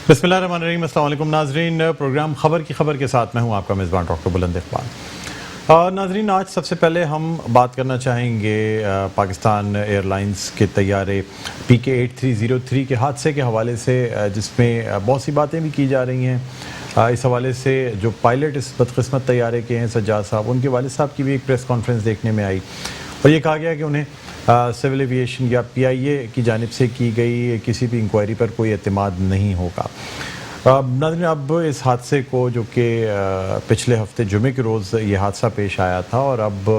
بسم اللہ الرحمن الرحیم۔ السلام علیکم ناظرین، پروگرام خبر کی خبر کے ساتھ میں ہوں آپ کا میزبان ڈاکٹر بلند اقبال۔ ناظرین، آج سب سے پہلے ہم بات کرنا چاہیں گے پاکستان ایئر لائنز کے طیارے PK-8303 کے حادثے کے حوالے سے، جس میں بہت سی باتیں بھی کی جا رہی ہیں۔ اس حوالے سے جو پائلٹ اس بدقسمت طیارے کے ہیں سجاد صاحب، ان کے والد صاحب کی بھی ایک پریس کانفرنس دیکھنے میں آئی اور یہ کہا گیا کہ انہیں سول ایویشن یا PIA کی جانب سے کی گئی کسی بھی انکوائری پر کوئی اعتماد نہیں ہوگا۔ ناظرین، اب اس حادثے کو، جو کہ پچھلے ہفتے جمعے کے روز یہ حادثہ پیش آیا تھا اور اب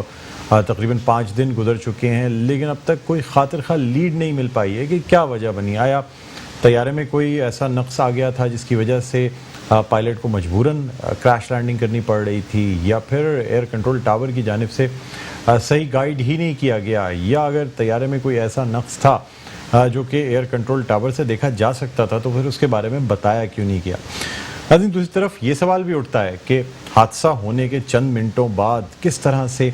تقریباً 5 دن گزر چکے ہیں، لیکن اب تک کوئی خاطر خواہ لیڈ نہیں مل پائی ہے کہ کیا وجہ بنی۔ آیا طیارے میں کوئی ایسا نقص آ گیا تھا جس کی وجہ سے پائلٹ کو مجبوراً کریش لینڈنگ کرنی پڑ رہی تھی، یا پھر ایئر کنٹرول ٹاور کی جانب سے صحیح گائیڈ ہی نہیں کیا گیا، یا اگر طیارے میں کوئی ایسا نقص تھا جو کہ ایئر کنٹرول ٹاور سے دیکھا جا سکتا تھا تو پھر اس کے بارے میں بتایا کیوں نہیں کیا۔ لیکن دوسری طرف یہ سوال بھی اٹھتا ہے کہ حادثہ ہونے کے چند منٹوں بعد کس طرح سے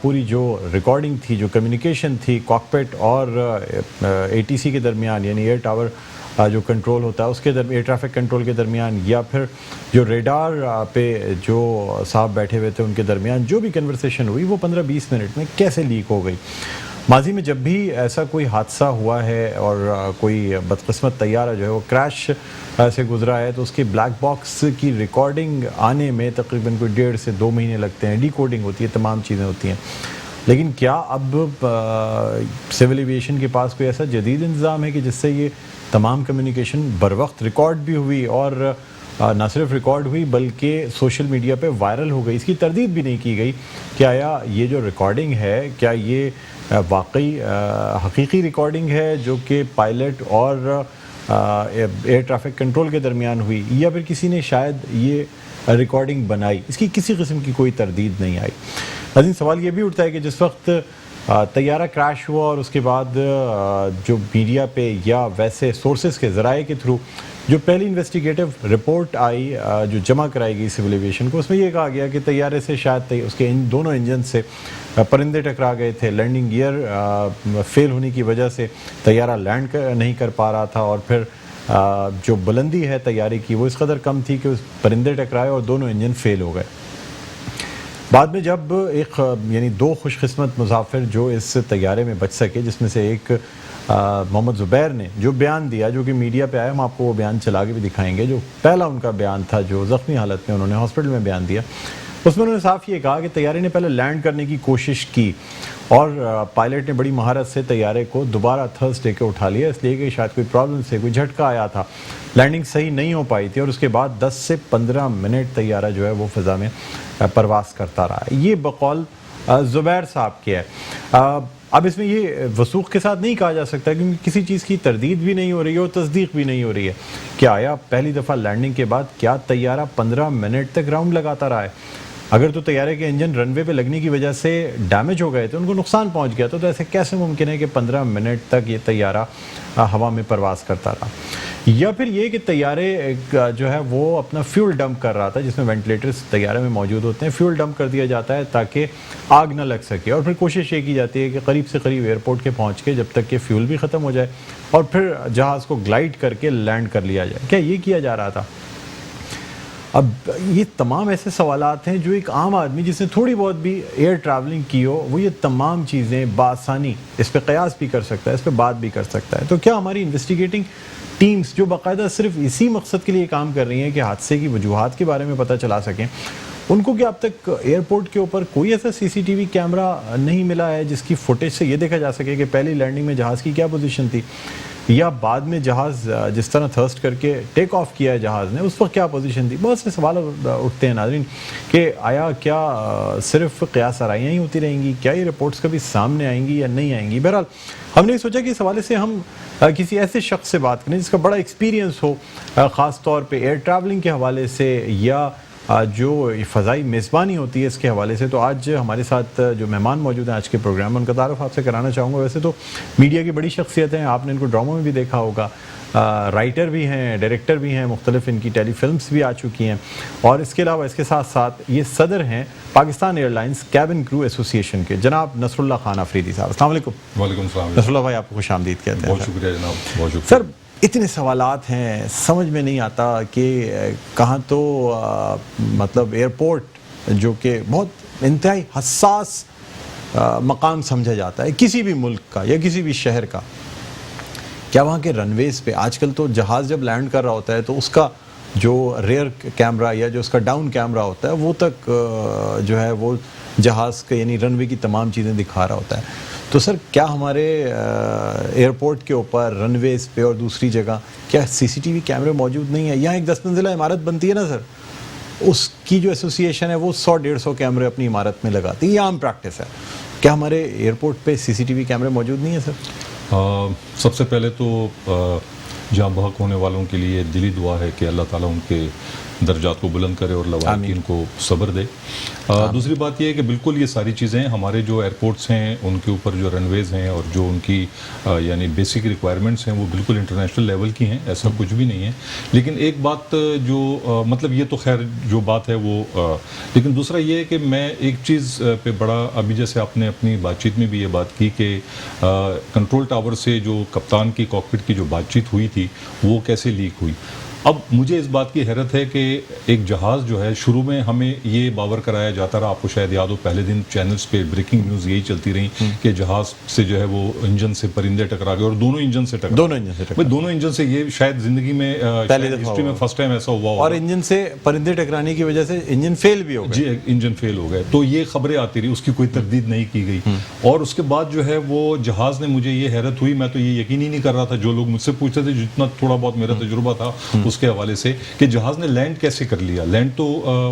پوری جو ریکارڈنگ تھی، جو کمیونیکیشن تھی کاکپٹ اور ATC کے درمیان، یعنی ایئر ٹاور جو کنٹرول ہوتا ہے اس کے درمیان، ایئر ٹریفک کنٹرول کے درمیان، یا پھر جو ریڈار پہ جو صاحب بیٹھے ہوئے تھے ان کے درمیان جو بھی کنورسیشن ہوئی، وہ 15-20 منٹ میں کیسے لیک ہو گئی۔ ماضی میں جب بھی ایسا کوئی حادثہ ہوا ہے اور کوئی بدقسمت طیارہ جو ہے وہ کریش سے گزرا ہے تو اس کے بلیک باکس کی ریکارڈنگ آنے میں تقریباً کوئی 1.5 سے 2 مہینے لگتے ہیں، ڈی کوڈنگ ہوتی ہے، تمام چیزیں ہوتی ہیں۔ لیکن کیا اب سول ایویشن کے پاس کوئی ایسا جدید انتظام ہے کہ جس سے یہ تمام کمیونیکیشن بر وقت ریکارڈ بھی ہوئی اور نہ صرف ریکارڈ ہوئی بلکہ سوشل میڈیا پہ وائرل ہو گئی؟ اس کی تردید بھی نہیں کی گئی کہ آیا یہ جو ریکارڈنگ ہے کیا یہ واقعی حقیقی ریکارڈنگ ہے جو کہ پائلٹ اور ایئر ٹریفک کنٹرول کے درمیان ہوئی، یا پھر کسی نے شاید یہ ریکارڈنگ بنائی؟ اس کی کسی قسم کی کوئی تردید نہیں آئی۔ لیکن سوال یہ بھی اٹھتا ہے کہ جس وقت طیارہ کریش ہوا اور اس کے بعد جو میڈیا پہ یا ویسے سورسز کے ذرائع کے تھرو جو پہلی انویسٹیگیٹو رپورٹ آئی جو جمع کرائی گئی سول ایویشن کو، اس میں یہ کہا گیا کہ طیارے سے شاید اس کے ان دونوں انجن سے پرندے ٹکرا گئے تھے، لینڈنگ گیئر فیل ہونے کی وجہ سے طیارہ لینڈ نہیں کر پا رہا تھا، اور پھر جو بلندی ہے طیارے کی وہ اس قدر کم تھی کہ اس پرندے ٹکرائے اور دونوں انجن فیل ہو گئے۔ بعد میں جب یعنی 2 خوش قسمت مسافر جو اس طیارے میں بچ سکے، جس میں سے ایک محمد زبیر نے جو بیان دیا، جو کہ میڈیا پہ آیا، ہم آپ کو وہ بیان چلا کے بھی دکھائیں گے، جو پہلا ان کا بیان تھا جو زخمی حالت میں انہوں نے ہاسپٹل میں بیان دیا، اس میں انہوں نے صاف یہ کہا کہ طیارے نے پہلے لینڈ کرنے کی کوشش کی اور پائلٹ نے بڑی مہارت سے طیارے کو دوبارہ تھرسڈے کے اٹھا لیا، اس لیے کہ شاید کوئی پرابلم سے کوئی جھٹکا آیا تھا، لینڈنگ صحیح نہیں ہو پائی تھی، اور اس کے بعد 10 سے 15 منٹ طیارہ جو ہے وہ فضا میں پرواز کرتا رہا۔ یہ بقول زبیر صاحب کے ہے۔ اب اس میں یہ وثوق کے ساتھ نہیں کہا جا سکتا کیونکہ کسی چیز کی تردید بھی نہیں ہو رہی ہے اور تصدیق بھی نہیں ہو رہی ہے کہ آیا پہلی دفعہ لینڈنگ کے بعد کیا طیارہ 15 منٹ تک راؤنڈ لگاتا رہا ہے؟ اگر تو طیارے کے انجن رن وے پہ لگنے کی وجہ سے ڈیمیج ہو گئے تھے، ان کو نقصان پہنچ گیا تو ایسے کیسے ممکن ہے کہ 15 منٹ تک یہ طیارہ ہوا میں پرواز کرتا رہا؟ یا پھر یہ کہ طیارے جو ہے وہ اپنا فیول ڈمپ کر رہا تھا، جس میں وینٹیلیٹرز طیارے میں موجود ہوتے ہیں، فیول ڈمپ کر دیا جاتا ہے تاکہ آگ نہ لگ سکے، اور پھر کوشش یہ کی جاتی ہے کہ قریب سے قریب ایئرپورٹ کے پہنچ کے جب تک کہ فیول بھی ختم ہو جائے اور پھر جہاز کو گلائڈ کر کے لینڈ کر لیا جائے۔ کیا یہ کیا جا رہا تھا؟ اب یہ تمام ایسے سوالات ہیں جو ایک عام آدمی جس نے تھوڑی بہت بھی ایئر ٹریولنگ کی ہو، وہ یہ تمام چیزیں بآسانی اس پہ قیاس بھی کر سکتا ہے، اس پہ بات بھی کر سکتا ہے۔ تو کیا ہماری انویسٹیگیٹنگ ٹیمز جو باقاعدہ صرف اسی مقصد کے لیے کام کر رہی ہیں کہ حادثے کی وجوہات کے بارے میں پتہ چلا سکیں، ان کو کیا اب تک ایئرپورٹ کے اوپر کوئی ایسا CCTV کیمرہ نہیں ملا ہے جس کی فوٹیج سے یہ دیکھا جا سکے کہ پہلی لینڈنگ میں جہاز کی کیا پوزیشن تھی، یا بعد میں جہاز جس طرح تھرسٹ کر کے ٹیک آف کیا ہے جہاز نے، اس وقت کیا پوزیشن تھی؟ بہت سے سوال اٹھتے ہیں ناظرین کہ آیا کیا صرف قیاس آرائیاں ہی ہوتی رہیں گی؟ کیا یہ رپورٹس کبھی سامنے آئیں گی یا نہیں آئیں گی؟ بہرحال ہم نے سوچا کہ اس حوالے سے ہم کسی ایسے شخص سے بات کریں جس کا بڑا ایکسپیرینس ہو، خاص طور پہ ایئر ٹریولنگ کے حوالے سے یا جو فضائی میزبانی ہوتی ہے اس کے حوالے سے۔ تو آج ہمارے ساتھ جو مہمان موجود ہیں آج کے پروگرام میں، ان کا تعارف آپ سے کرانا چاہوں گا۔ ویسے تو میڈیا کی بڑی شخصیت ہیں، آپ نے ان کو ڈراموں میں بھی دیکھا ہوگا، رائٹر بھی ہیں، ڈائریکٹر بھی ہیں، مختلف ان کی ٹیلی فلمز بھی آ چکی ہیں، اور اس کے علاوہ اس کے ساتھ ساتھ یہ صدر ہیں پاکستان ایئر لائنز کیبن کرو ایسوسی ایشن کے، جناب نصر اللہ خان آفریدی صاحب۔ السلام علیکم۔ وعلیکم السلام۔ نصر اللہ بھائی، آپ کو خوش آمدید کہتے ہیں۔ بہت شکریہ جناب، بہت شکریہ۔ سر، اتنے سوالات ہیں, سمجھ میں نہیں آتا کہ کہاں تو مطلب ایئرپورٹ جو کہ بہت انتہائی حساس مقام سمجھا جاتا ہے کسی بھی ملک کا یا کسی بھی شہر کا, کیا وہاں کے رن ویز پہ آج کل تو جہاز جب لینڈ کر رہا ہوتا ہے تو اس کا جو ریئر کیمرہ یا جو اس کا ڈاؤن کیمرہ ہوتا ہے وہ تک جو ہے وہ جہاز کا یعنی رن وے کی تمام چیزیں دکھا رہا ہوتا ہے. تو سر کیا ہمارے ایئرپورٹ کے اوپر رن ویز پہ اور دوسری جگہ کیا CCTV کیمرے موجود نہیں ہیں؟ یہاں ایک 10 منزلہ عمارت بنتی ہے نا سر, اس کی جو ایسوسیشن ہے وہ 100-150 کیمرے اپنی عمارت میں لگاتی ہے, یہ عام پریکٹس ہے. کیا ہمارے ایئرپورٹ پہ CCTV کیمرے موجود نہیں ہیں سر؟ سب سے پہلے تو جہاں بحق ہونے والوں کے لیے دلی دعا ہے کہ اللہ تعالیٰ ان کے درجات کو بلند کرے اور لواحقین کو صبر دے. دوسری بات یہ ہے کہ بالکل یہ ساری چیزیں ہمارے جو ایئرپورٹس ہیں ان کے اوپر جو رن ویز ہیں اور جو ان کی یعنی بیسک ریکوائرمنٹس ہیں وہ بالکل انٹرنیشنل لیول کی ہیں, ایسا کچھ بھی نہیں ہے. لیکن ایک بات جو مطلب یہ تو خیر جو بات ہے وہ لیکن دوسرا یہ ہے کہ میں ایک چیز پہ بڑا ابھی جیسے آپ نے اپنی بات چیت میں بھی یہ بات کی کہ کنٹرول ٹاور سے جو کپتان کی کاکپٹ کی جو بات چیت ہوئی تھی وہ کیسے لیک ہوئی. اب مجھے اس بات کی حیرت ہے کہ ایک جہاز جو ہے شروع میں ہمیں یہ باور کرایا جاتا رہا, آپ کو شاید یاد ہو پہلے دن چینلز پہ بریکنگ نیوز یہی چلتی رہی کہ جہاز سے جو ہے وہ انجن سے پرندے ٹکرا گئے اور دونوں انجن سے دونوں انجن سے یہ شاید زندگی میں ہسٹری میں فرسٹ ٹائم ایسا ہوا اور انجن سے پرندے ٹکرانے کی وجہ سے انجن فیل بھی ہو گئے. جی انجن فیل ہو گئے, تو یہ خبریں آتی رہی, اس کی کوئی تردید نہیں کی گئی. اور اس کے بعد جو ہے وہ جہاز نے مجھے یہ حیرت ہوئی, میں تو یہ یقین ہی نہیں کر رہا تھا, جو لوگ مجھ سے پوچھتے تھے جتنا تھوڑا بہت میرا تجربہ تھا اس کے حوالے سے, کہ جہاز نے لینڈ کیسے کر لیا. لینڈ تو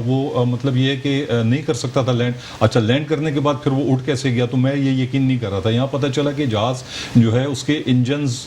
وہ مطلب یہ ہے کہ نہیں کر سکتا تھا لینڈ, اچھا لینڈ کرنے کے بعد پھر وہ اٹھ کیسے گیا, تو میں یہ یقین نہیں کر رہا تھا. یہاں پتہ چلا کہ جہاز جو ہے اس کے انجنز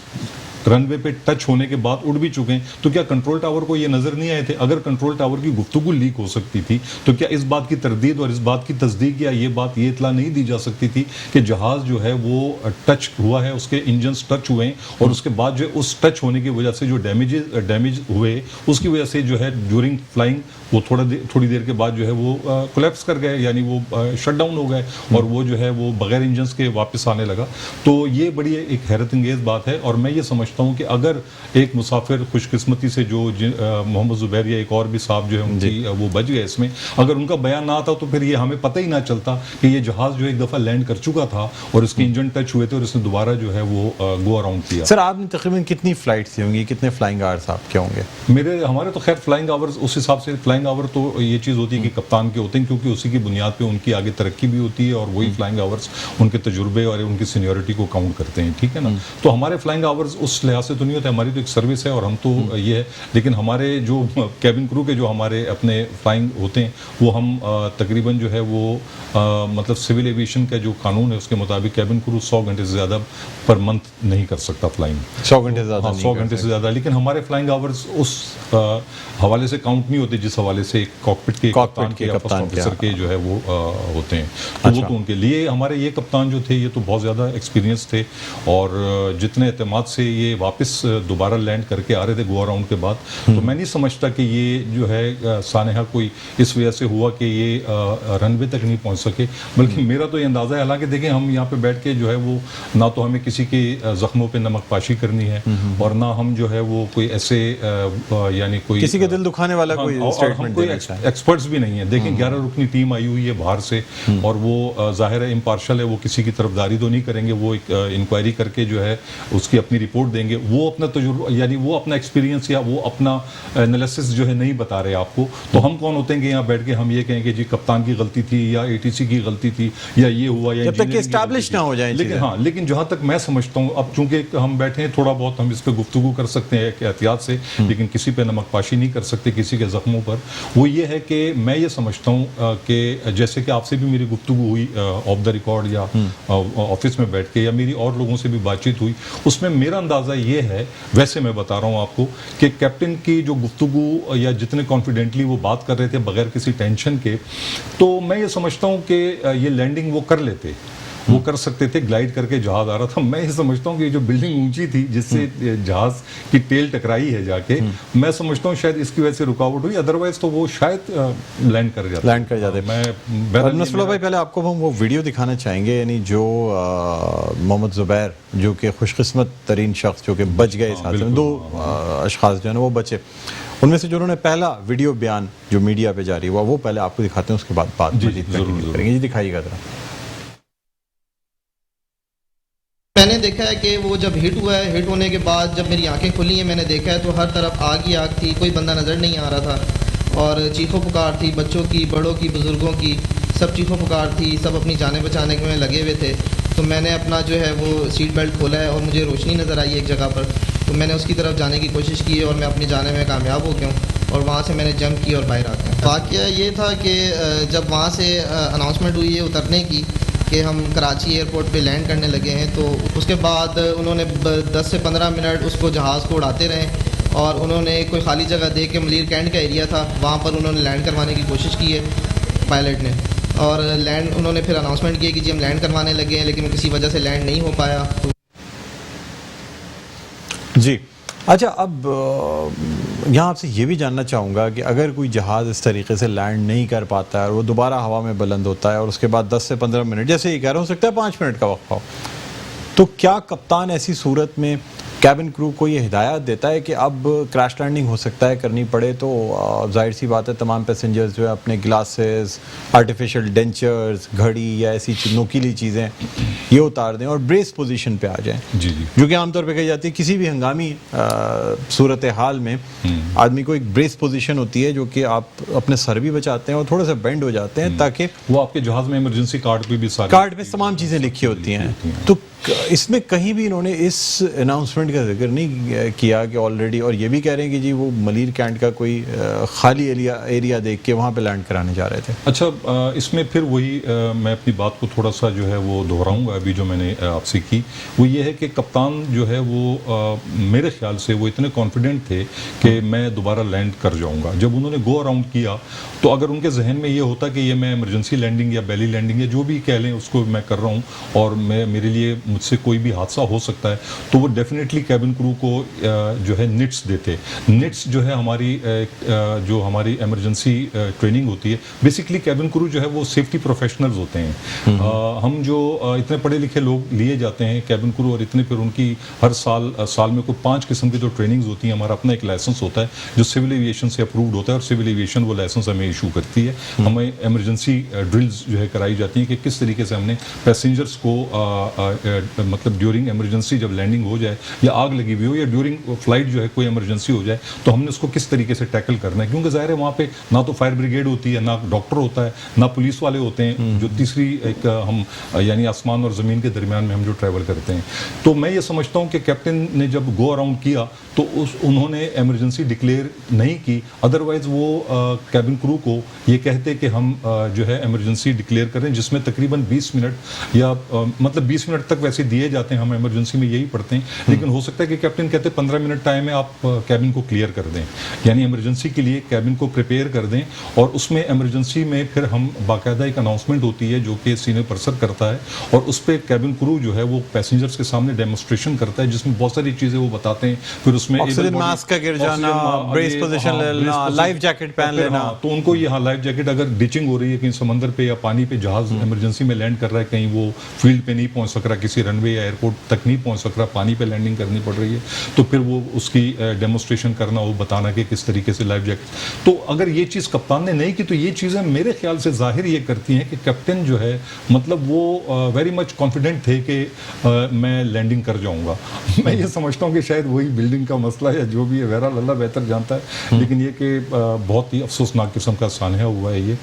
رن وے پہ ٹچ ہونے کے بعد اڑ بھی چکے ہیں. تو کیا کنٹرول ٹاور کو یہ نظر نہیں آئے تھے؟ اگر کنٹرول ٹاور کی گفتگو لیک ہو سکتی تھی تو کیا اس بات کی تردید اور اس بات کی تصدیق یا یہ بات یہ اطلاع نہیں دی جا سکتی تھی کہ جہاز جو ہے وہ ٹچ ہوا ہے, اس کے انجنز ٹچ ہوئے ہیں اور اس کے بعد جو اس ٹچ ہونے کی وجہ سے جو ڈیمیج ہوئے اس کی وجہ سے جو ہے ڈیورنگ فلائنگ وہ تھوڑی دیر کے بعد جو ہے وہ کولیپس کر گئے, یعنی وہ شٹ ڈاؤن ہو گئے اور وہ جو ہے وہ بغیر انجنز کے واپس آنے لگا. تو یہ بڑی ایک حیرت انگیز بات ہے. اور میں یہ سمجھتا ہوں کہ اگر ایک مسافر خوش قسمتی سے جو محمد زبیر یا ایک اور بھی صاحب جو ہے ان کی وہ بچ گئے اس میں, اگر ان کا بیان نہ آتا تو پھر یہ ہمیں پتہ ہی نہ چلتا کہ یہ جہاز جو ایک دفعہ لینڈ کر چکا تھا اور اس کے انجن ٹچ ہوئے تھے اور اس نے دوبارہ جو ہے وہ گو اراؤنڈ کیا. سر آپ نے تقریباً کتنی فلائٹس ہوں گی, کتنے فلائنگ آورز آپ کے ہوں گے؟ ہمارے تو خیر فلائنگ آورز اس حساب سے فلائنگ آور تو یہ چیز ہوتی ہے کہ کپتان کے ہوتے ہیں, کیونکہ اسی کی بنیاد پہ ان کی آگے ترقی بھی ہوتی ہے اور وہی فلائنگ آورز ان کے تجربے اور ان کی سینیورٹی کو کاؤنٹ کرتے ہیں. ٹھیک ہے نا, تو ہمارے فلائنگ آورز اس لحاظ سے تو نہیں ہوتے, ہماری تو ایک سروس ہے اور ہم تو یہ ہے. لیکن ہمارے جو کیبن کرو کے جو ہمارے اپنے فلائنگ ہوتے ہیں وہ ہم تقریباً جو ہے وہ مطلب سول ایویشن کا جو قانون ہے اس کے مطابق کیبن کرو 100 گھنٹے سے زیادہ پر منتھ نہیں کر سکتا فلائنگ, 100 گھنٹے سے زیادہ 100 گھنٹے سے زیادہ. لیکن ہمارے فلائنگ آورز اس حوالے سے کاؤنٹ نہیں ہوتے جس حوالے سے کاکپٹ کے کپتان کے یا فرسٹ آفیسر کے جو ہے وہ ہوتے ہیں. تو وہ تو ان کے لیے ہمارے یہ کپتان جو تھے یہ تو بہت زیادہ ایکسپیرینس تھے اور جتنے اعتماد سے یہ واپس دوبارہ لینڈ کر کے آ رہے تھے گو اراؤنڈ کے بعد, تو میں نہیں سمجھتا کہ یہ جو ہے سانحہ کوئی اس وجہ سے ہوا کہ یہ رن وے تک نہیں پہنچ سکے. بلکہ میرا تو یہ اندازہ ہے, حالانکہ دیکھیں ہم یہاں پہ بیٹھ کے جو ہے وہ نہ تو ہمیں کسی کے زخموں پہ نمک پاشی کرنی ہے اور نہ ہم جو ہے وہ کوئی ایسے یعنی کوئی کسی کے دل دکھانے والا کوئی اسٹیٹمنٹ دینا چاہے. ایکسپرٹس بھی نہیں ہیں. دیکھیں 11 رکنی ٹیم آئی ہوئی ہے باہر سے اور وہ ظاہر ہے امپارشل ہے, وہ کسی کی طرفداری تو نہیں کریں گے, وہ ایک انکوائری کر کے جو ہے اس کی اپنی رپورٹ دیں گے. وہ اپنا تجربہ یعنی وہ اپنا ایکسپیرینس یا وہ اپنا انالیسس جو ہے نہیں بتا رہے آپ کو, تو ہم کون ہوتے ہیں کہ یہاں بیٹھ کے ہم یہ کہیں کہ جی کپتان کی غلطی تھی یا ATC کی غلطی تھی یا یہ ہوا یا جب تک کہ اسٹیبلش نہ ہو جائیں. لیکن ہاں لیکن جہاں تک میں سمجھتا ہوں, اب چونکہ ہم بیٹھے ہیں تھوڑا بہت ہم اس پہ گفتگو کر سکتے ہیں احتیاط سے, لیکن کسی پہ نمک پاشی نہیں کر سکتے کسی کے زخموں پر. وہ یہ ہے کہ میں یہ سمجھتا ہوں کہ جیسے کہ آپ سے بھی میری گفتگو ہوئی آف دا ریکارڈ یا آفس میں بیٹھ کے یا میری اور لوگوں سے بھی بات چیت ہوئی, اس میں میرا اندازہ یہ ہے, ویسے میں بتا رہا ہوں آپ کو, کہ کیپٹن کی جو گفتگو یا جتنے کانفیڈنٹلی وہ بات کر رہے تھے بغیر کسی ٹینشن کے, تو میں یہ سمجھتا ہوں کہ یہ لینڈنگ وہ کر لیتے. وہ کر سکتے تھے, گلائڈ کر کے جہاز آ رہا تھا. میں یہ سمجھتا ہوں کہ جو بلڈنگ اونچی تھی جس سے جہاز کی ٹیل ٹکرائی ہے جا کے, میں سمجھتا ہوں شاید اس کی وجہ سے رکاوٹ ہوئی, ادروائز تو وہ شاید لینڈ کر جاتے. نصر بھائی پہلے آپ کو ہم وہ ویڈیو دکھانا چاہیں گے, یعنی جو محمد زبیر جو کہ خوش قسمت ترین شخص جو کہ بچ گئے, ساتھ میں 2 اشخاص جو ہے نا وہ بچے, ان میں سے جو انہوں نے پہلا ویڈیو بیان جو میڈیا پہ جاری ہوا وہ پہلے آپ کو دکھاتے ہیں, اس کے بعد بات مزید کنٹینیو کریں گے. جی دکھائیے گا ذرا. میں نے دیکھا ہے کہ وہ جب ہٹ ہوا ہے, ہٹ ہونے کے بعد جب میری آنکھیں کھلی ہیں میں نے دیکھا ہے تو ہر طرف آگ ہی آگ تھی, کوئی بندہ نظر نہیں آ رہا تھا, اور چیخو پکار تھی بچوں کی, بڑوں کی, بزرگوں کی, سب چیخو پکار تھی, سب اپنی جانیں بچانے میں لگے ہوئے تھے. تو میں نے اپنا جو ہے وہ سیٹ بیلٹ کھولا ہے اور مجھے روشنی نظر آئی ایک جگہ پر, تو میں نے اس کی طرف جانے کی کوشش کی اور میں اپنی جانے میں کامیاب ہو گیا ہوں, اور وہاں سے میں نے جمپ کی اور باہر آ گیا. واقعہ یہ تھا کہ جب وہاں سے اناؤنسمنٹ ہوئی ہے اترنے کی کہ ہم کراچی ایئرپورٹ پہ لینڈ کرنے لگے ہیں, تو اس کے بعد انہوں نے 10 سے 15 منٹ اس کو جہاز کو اڑاتے رہے, اور انہوں نے کوئی خالی جگہ دیکھ کے ملیر کینٹ کا ایریا تھا وہاں پر انہوں نے لینڈ کروانے کی کوشش کی ہے پائلٹ نے, اور لینڈ انہوں نے پھر اناؤنسمنٹ کیا کہ جی ہم لینڈ کروانے لگے ہیں, لیکن کسی وجہ سے لینڈ نہیں ہو پایا. جی اچھا, اب یہاں آپ سے یہ بھی جاننا چاہوں گا کہ اگر کوئی جہاز اس طریقے سے لینڈ نہیں کر پاتا ہے اور وہ دوبارہ ہوا میں بلند ہوتا ہے اور اس کے بعد 10 سے 15 منٹ جیسے یہ کہہ رہا ہو سکتا ہے 5 منٹ کا وقفہ ہو, تو کیا کپتان ایسی صورت میں کیبن کرو کو یہ ہدایت دیتا ہے کہ اب کریش لینڈنگ ہو سکتا ہے, کرنی پڑے تو ظاہر سی بات ہے تمام پیسنجرز جو ہے اپنے گلاسز, آرٹیفیشل ڈینچرز, گھڑی یا ایسی نوکیلی چیزیں یہ اتار دیں اور بریس پوزیشن پہ آ جائیں, جو کہ عام طور پہ کہی جاتی ہے کسی بھی ہنگامی صورتحال میں آدمی کو ایک بریس پوزیشن ہوتی ہے جو کہ آپ اپنے سر بھی بچاتے ہیں اور تھوڑا سا بینڈ ہو جاتے ہیں تاکہ وہ آپ کے جہاز میں ایمرجنسی کارڈ پہ بھی کارڈ پہ تمام چیزیں لکھی ہوتی ہیں. تو اس میں کہیں بھی انہوں نے اس اناؤنسمنٹ کا ذکر نہیں کیا کہ آلریڈی, اور یہ بھی کہہ رہے ہیں کہ جی وہ ملیر کینٹ کا کوئی خالی ایریا دیکھ کے وہاں پہ لینڈ کرانے جا رہے تھے. اچھا, اس میں پھر وہی میں اپنی بات کو تھوڑا سا جو ہے وہ دہراؤں گا ابھی جو میں نے آپ سے کی, وہ یہ ہے کہ کپتان جو ہے وہ میرے خیال سے وہ اتنے کانفیڈنٹ تھے کہ میں دوبارہ لینڈ کر جاؤں گا. جب انہوں نے گو اراؤنڈ کیا تو اگر ان کے ذہن میں یہ ہوتا کہ یہ میں ایمرجنسی لینڈنگ یا بیلی لینڈنگ یا جو بھی کہہ لیں اس کو میں کر رہا ہوں اور میرے لیے مجھ سے کوئی بھی حادثہ ہو سکتا ہے, تو وہ ڈیفینیٹلی کیبن کرو کو جو ہے نٹس دیتے. نٹس جو ہے ہماری ایمرجنسی ٹریننگ ہوتی ہے, بیسکلی کیبن کرو جو ہے وہ سیفٹی پروفیشنلز ہوتے ہیں. ہم جو اتنے پڑھے لکھے لوگ لیے جاتے ہیں کیبن کرو, اور اتنے پھر ان کی ہر سال میں کوئی 5 قسم کی جو ٹریننگز ہوتی ہیں. ہمارا اپنا ایک لائسنس ہوتا ہے جو سول ایویشن سے اپرووڈ ہوتا ہے, اور سول ایویشن وہ لائسنس ہمیں ایشو کرتی ہے. ہمیں ایمرجنسی ڈرلز جو ہے کرائی جاتی ہیں کہ کس طریقے سے ہم نے پیسنجرس کو مطلب ڈیورنگ ایمرجنسی جب لینڈنگ ہو جائے یا آگ لگی ہوئی ہو یا ڈیورنگ فلائٹ جو ہے کوئی ایمرجنسی ہو جائے تو ہم نے اس کو کس طریقے سے ٹیکل کرنا ہے, کیونکہ ظاہر ہے وہاں پہ نہ تو فائر بریگیڈ ہوتی ہے, نہ ڈاکٹر ہوتا ہے, نہ پولیس والے ہوتے ہیں, جو تیسری ایک ہم یعنی آسمان اور زمین کے درمیان میں ہم جو ٹریول کرتے ہیں. تو میں یہ سمجھتا ہوں کہ کیپٹن نے جب گو اراؤنڈ کیا تو انہوں نے ایمرجنسی ڈکلیئر نہیں کی, ادروائز وہ کیبن کرو کو یہ کہتے کہ ہم جو ہے ایمرجنسی ڈکلیئر کریں, جس میں تقریباً 20 منٹ یا مطلب 20 منٹ تک ویسے دیے جاتے ہیں, ہم ایمرجنسی میں یہی پڑھتے ہیں, لیکن ہو سکتا ہے کہ کیپٹن کہتے 15 منٹ ٹائم ہے آپ کیبن کو کلیئر کر دیں, یعنی ایمرجنسی کے لیے کیبن کو پریپیئر کر دیں. اور اس میں ایمرجنسی میں پھر ہم باقاعدہ ایک اناؤنسمنٹ ہوتی ہے جو کہ سینئر پرسر کرتا ہے, اور اس پہ کیبن کرو جو ہے وہ پیسنجرز کے سامنے ڈیمونسٹریشن کرتا ہے جس میں بہت ساری چیزیں وہ بتاتے ہیں. پھر اس میں آکسیجن ماسک کا گر جانا, بریس پوزیشن لینا, لائف جیکٹ پہن لینا, تو ان کو یہ لائف جیکٹ اگر ڈچنگ ہو رہی ہے کہیں سمندر پہ یا پانی پہ جہاز ایمرجنسی میں لینڈ کر رہا ہے, کہیں وہ فیلڈ پہ نہیں پہنچ سک رہا, کسی رن وے یا ایئرپورٹ تک نہیں پہنچ سک رہا, پانی پہ لینڈنگ کرنی پڑ رہی ہے, تو پھر وہ اس کی ڈیمونسٹریشن کرنا, وہ بتانا کہ کس طریقے سے لائف جیکٹ. تو اگر یہ چیز کپتان نے نہیں کی تو یہ چیزیں میرے خیال سے ظاہر یہ کرتی ہیں کہ کیپٹن جو ہے مطلب وہ ویری مچ کانفیڈنٹ تھے کہ میں لینڈنگ کر جاؤں گا. میں یہ سمجھتا ہوں کہ شاید وہی بلڈنگ کا مسئلہ ہے جو بھی ہے, بہرحال اللہ بہتر جانتا ہے, لیکن یہ کہ بہت ہی افسوسناک قسم کا سانحہ ہوا ہے یہ.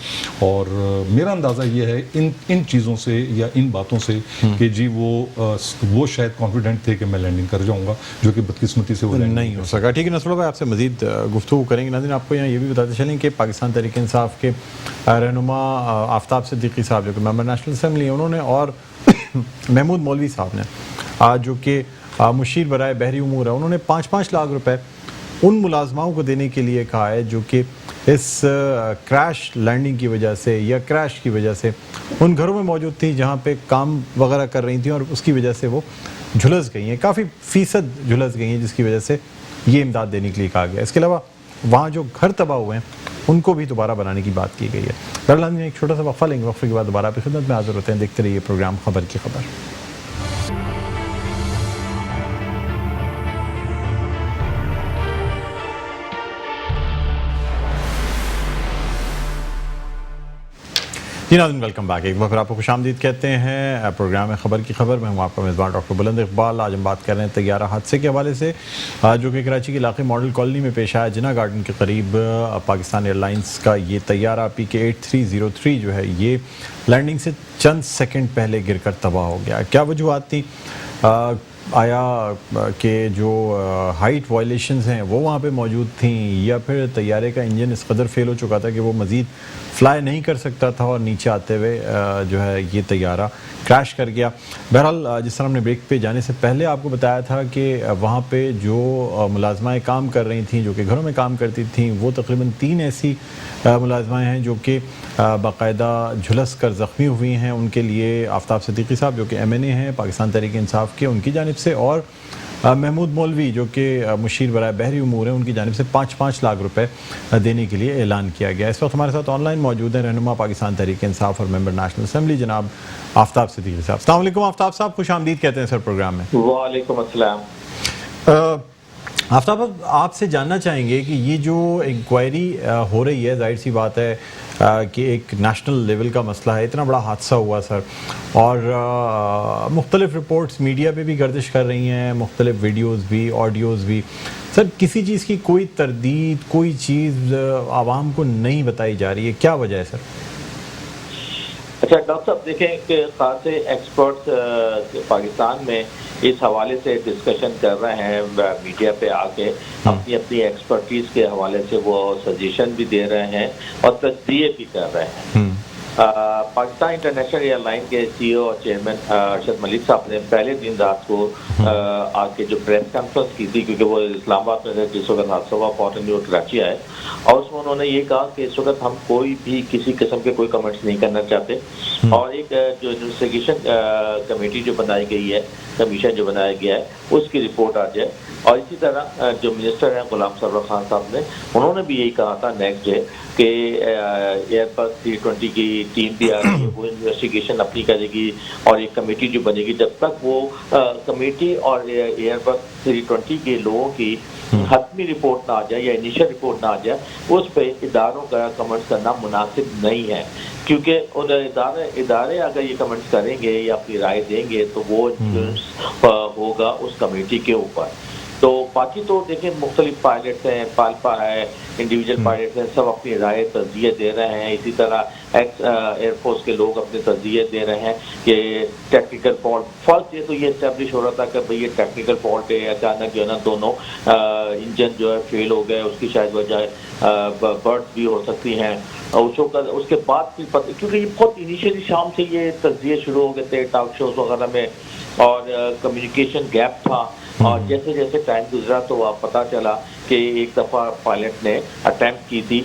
اور میرا اندازہ یہ ہے ان چیزوں سے یا ان باتوں سے کہ جی وہ شاید کانفیڈنٹ تھے کہ میں لینڈنگ کر جاؤں گا, جو کہ بدقسمتی سے وہ نہیں ہو سکا. ٹھیک ہے نصر بھائی, آپ سے مزید گفتگو کریں گے. ناظرین آپ کو یہاں یہ بھی بتاتے چلیں کہ پاکستان تحریک انصاف کے رہنما آفتاب صدیقی صاحب جو کہ ممبر نیشنل اسمبلی ہیں, انہوں نے اور محمود مولوی صاحب نے جو کہ مشیر برائے بحری امور ہے, انہوں نے 5-5 لاکھ روپے ان ملازماؤں کو دینے کے لیے کہا ہے جو کہ اس کریش لینڈنگ کی وجہ سے یا کریش کی وجہ سے ان گھروں میں موجود تھی جہاں پہ کام وغیرہ کر رہی تھیں اور اس کی وجہ سے وہ جھلس گئی ہیں, کافی فیصد جھلس گئی ہیں, جس کی وجہ سے یہ امداد دینے کے لیے کہا گیا. اس کے علاوہ وہاں جو گھر تباہ ہوئے ہیں ان کو بھی دوبارہ بنانے کی بات کی گئی ہے. بہرحال ایک چھوٹا سا وقفہ لیں گے, وقفے کے بعد دوبارہ آپ کی خدمت میں حاضر ہوتے ہیں. دیکھتے رہیے پروگرام خبر کی خبر. جی ناظرین, ویلکم بیک. ایک بار آپ کو خوش آمدید کہتے ہیں. پروگرام ہے خبر کی خبر. میں ہوں آپ کا میزبان ڈاکٹر بلند اقبال. آج ہم بات کر رہے ہیں طیارہ حادثے کے حوالے سے جو کہ کراچی کے علاقے ماڈل کالونی میں پیش آیا. جنا گارڈن کے قریب پاکستان ایئر لائنس کا یہ طیارہ PK-8303 جو ہے یہ لینڈنگ سے چند سیکنڈ پہلے گر کر تباہ ہو گیا. کیا وجوہات تھیں؟ آیا کہ جو ہائٹ وائلیشنز ہیں وہ وہاں پہ موجود تھیں, یا پھر طیارے کا انجن اس قدر فیل ہو چکا تھا کہ وہ مزید فلائی نہیں کر سکتا تھا اور نیچے آتے ہوئے جو ہے یہ طیارہ کریش کر گیا. بہرحال جس طرح ہم نے بریک پہ جانے سے پہلے آپ کو بتایا تھا کہ وہاں پہ جو ملازمائیں کام کر رہی تھیں, جو کہ گھروں میں کام کرتی تھیں, وہ تقریباً 3 ایسی ملازمائیں ہیں جو کہ باقاعدہ جھلس کر زخمی ہوئی ہیں. ان کے لیے آفتاب صدیقی صاحب جو کہ MNA ہیں پاکستان تحریک انصاف کے, ان کی جانب سے, اور محمود مولوی جو کہ مشیر برائے بحری امور ہیں, ان کی جانب سے 5-5 لاکھ روپے دینے کے لیے اعلان کیا گیا. اس وقت ہمارے ساتھ آن لائن موجود ہیں رہنما پاکستان تحریک انصاف اور ممبر نیشنل اسمبلی جناب آفتاب صدیقی صاحب. السلام علیکم آفتاب صاحب, خوش آمدید کہتے ہیں سر پروگرام میں. وعلیکم السلام. آفتاب آپ سے جاننا چاہیں گے کہ یہ جو انکوائری ہو رہی ہے, ظاہر سی بات ہے کہ ایک نیشنل لیول کا مسئلہ ہے, اتنا بڑا حادثہ ہوا سر, اور مختلف رپورٹس میڈیا پہ بھی گردش کر رہی ہیں, مختلف ویڈیوز بھی, آڈیوز بھی. سر کسی چیز کی کوئی تردید, کوئی چیز عوام کو نہیں بتائی جا رہی ہے, کیا وجہ ہے سر؟ اچھا ڈاکٹر صاحب, دیکھیں کہ خاص ایکسپرٹس پاکستان میں اس حوالے سے ڈسکشن کر رہے ہیں, میڈیا پہ آ کے اپنی ایکسپرٹیز کے حوالے سے وہ سجیشن بھی دے رہے ہیں اور تجزیے بھی کر رہے ہیں. پاکستان انٹرنیشنل ایئر لائن کے CEO اور چیئرمین ارشد ملک صاحب نے پہلے دن رات کو آ کے جو پریس کانفرنس کی تھی, کیونکہ وہ اسلام آباد میں جس وقت حادثہ ہوا, پورٹ نیوٹ کراچی آئے, اور اس میں انہوں نے یہ کہا کہ اس وقت ہم کوئی بھی کسی قسم کے کوئی کمنٹس نہیں کرنا چاہتے, اور ایک جو انویسٹیگیشن کمیٹی جو بنائی گئی ہے, کمیشن جو بنایا گیا ہے, اس کی رپورٹ آ جائے. اور اسی طرح جو منسٹر ہیں غلام سرور خان صاحب نے, انہوں نے بھی یہی کہا تھا نیکسٹ ڈے کہ ایئر بس 320 کی ٹیم بھی آ رہی ہے, وہ انویسٹیگیشن اپنی کرے گی, اور ایک کمیٹی جو بنے گی, جب تک وہ کمیٹی اور ایئر بس 320 کے لوگوں کی حتمی رپورٹ نہ آ جائے یا انیشل رپورٹ نہ آ جائے, اس پہ اداروں کا کمنٹس کرنا مناسب نہیں ہے. کیونکہ ادارے اگر یہ کمنٹس کریں گے یا اپنی رائے دیں گے تو وہ ہوگا اس کمیٹی کے اوپر. تو باقی تو دیکھیں مختلف پائلٹس ہیں, پالپا ہے, انڈیویجول پائلٹس ہیں, سب اپنی رائے تجزیے دے رہے ہیں. اسی طرح ایئر فورس کے لوگ اپنے تجزیے دے رہے ہیں کہ ٹیکنیکل فالٹ. فرسٹ یہ تو یہ اسٹیبلش ہو رہا تھا کہ بھئی یہ ٹیکنیکل فالٹ ہے, اچانک جو ہے نا دونوں انجن جو ہے فیل ہو گئے, اس کی شاید وجہ برڈ بھی ہو سکتی ہیں. اس کے بعد کیونکہ یہ بہت انیشیلی شام سے یہ تجزیے شروع ہو گئے تھے ٹاک شوز وغیرہ میں, اور کمیونیکیشن گیپ تھا, اور جیسے جیسے ٹائم گزرا تو پتہ چلا کہ ایک دفعہ پائلٹ نے اٹیمپٹ کی تھی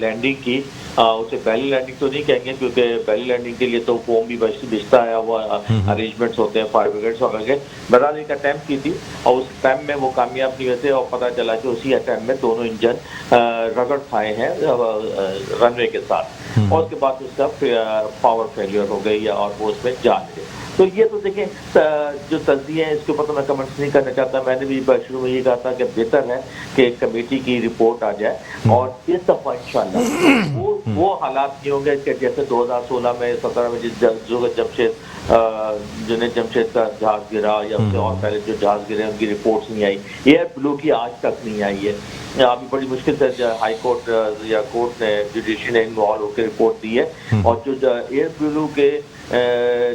لینڈنگ کی. اسے بیلی لینڈنگ تو نہیں کہیں گے, کیونکہ بیلی لینڈنگ کے لیے تو فوم بھی بچتا ہے, وہ ارینجمنٹس ہوتے ہیں فائر بریگیڈس وغیرہ کے. بہرحال ایک اٹیمپٹ کی تھی, اور اس ٹائم میں وہ کامیاب نہیں ہوئے تھے, اور پتہ چلا کہ اسی اٹیمپٹ میں دونوں انجن رگڑ کھائے ہیں رن وے کے ساتھ, اور اس کے بعد اس کا پاور فیلیئر ہو گئی, اور وہ اس میں جان گئے. تو یہ تو دیکھیں جو تجزیے ہیں اس کے اوپر تو میں کمنٹس نہیں کرنا چاہتا. میں نے بھی شروع میں یہ کہا تھا کہ بہتر ہے کہ کمیٹی کی رپورٹ آ جائے, اور اس دفعہ انشاءاللہ وہ حالات نہیں ہوں گے کہ جیسے 2016 میں 17 میں جنید جمشید کا جہاز گرا, یا اس سے اور پہلے جو جہاز گرے ان کی رپورٹس نہیں آئی. ایئر بلو کی آج تک نہیں آئی ہے. ابھی بڑی مشکل سے ہائی کورٹ یا کورٹ نے جوڈیشری نے انوالو ہو کے رپورٹ دی ہے, اور جو ایئر بلو کے